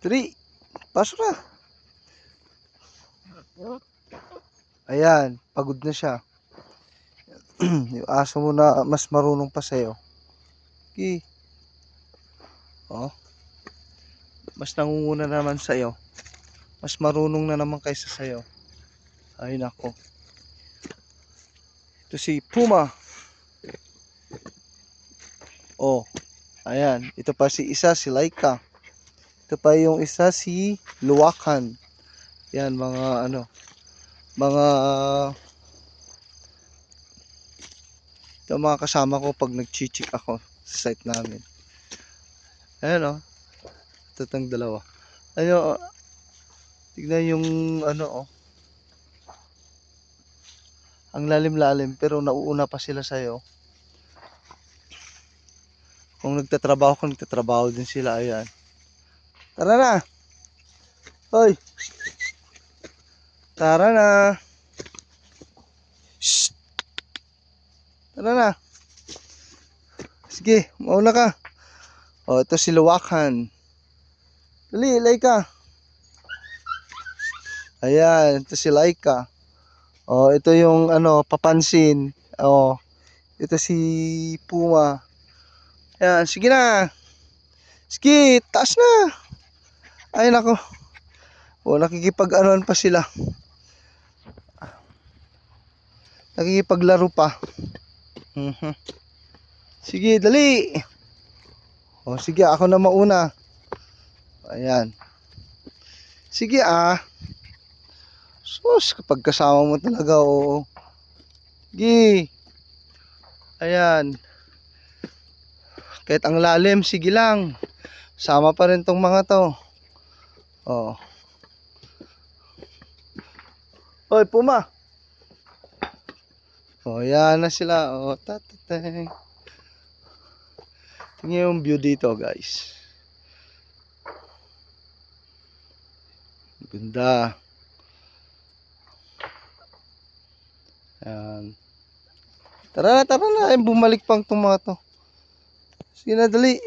3. Pasok na. Ayan, pagod na siya. Yung aso mo na mas marunong pa sa'yo. Okay. Oh. Mas nangunguna naman sa'yo. Mas marunong na naman kaysa sa'yo. Ay nako. Ito si Puma. Oh. Ayan. Ito pa si isa, si Laika. Ito pa yung isa, si Luwakan. Yan, mga ano. Mga ito mga kasama ko pag nag-chichik ako sa site namin. Ayan oh. Ito tang dalawa. Ano, tignan yung ano oh. Ang lalim-lalim pero nauuna pa sila sa'yo. Kung nagtatrabaho din sila. Ayan. Tara na. Hoy. Tara na. Shh. Tara na. Sige, mauna ka. Oh, ito si Luwakan. Dali, Laika. Ayan, ito si Laika. Oh, ito yung ano, papansin. Oh, ito si Puma. Ayan, sige na. Sige, taas na. Ay nako. Oh, nakikipag-anoan pa sila. Nakikipaglaro pa. Sige, dali. Oh, sige, ako na mauna. Ayan. Sige Sus, kapag kasama mo talaga, oo. Sige. Ayan. Kahit ang lalim, sige lang. Sama pa rin tong mga to. Oh. Hoy, Puma. Oh, yan na sila. Oh, tatatay. Tingnan yung view dito, guys. Ganda. Ayan. Tara na. Ay, bumalik pang itong mga to. Sige na, dali.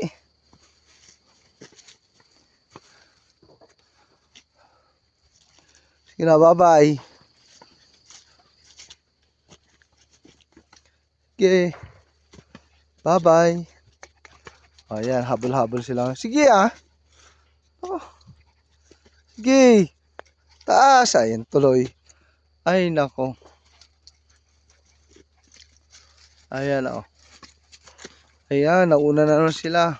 Sige na, bye-bye. Okay. Bye-bye. Ayan, habol-habol sila. Sige Oh. Sige. Taas. Ayan, tuloy. Ay, nako. Ayan, oh. Ayan, nauna na naman sila.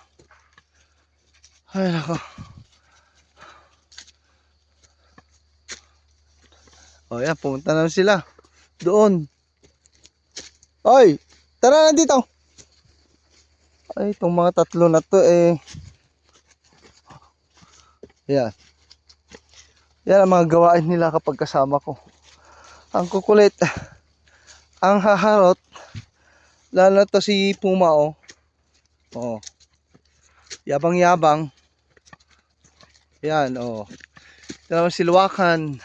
Ay, nako. O, ayan, pumunta na sila. Doon. Oy, tara na dito. Ay, itong mga tatlo na to, ayan. Yan ang mga gawain nila kapag kasama ko. Ang kukulit. Ang haharot. Lalo na to si Puma, oh. Oh. Yabang-yabang. Ayan, oh. Ito naman si Luwakan.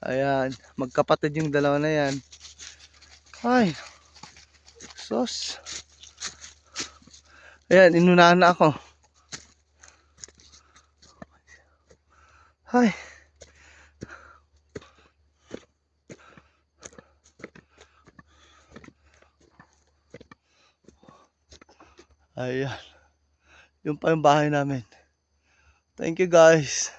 Ayan, magkapatid yung dalawa na yan. Ay, sus. Ayan, inunahan na ako. Ay. Ayan. Yung pa yung bahay namin. Thank you guys.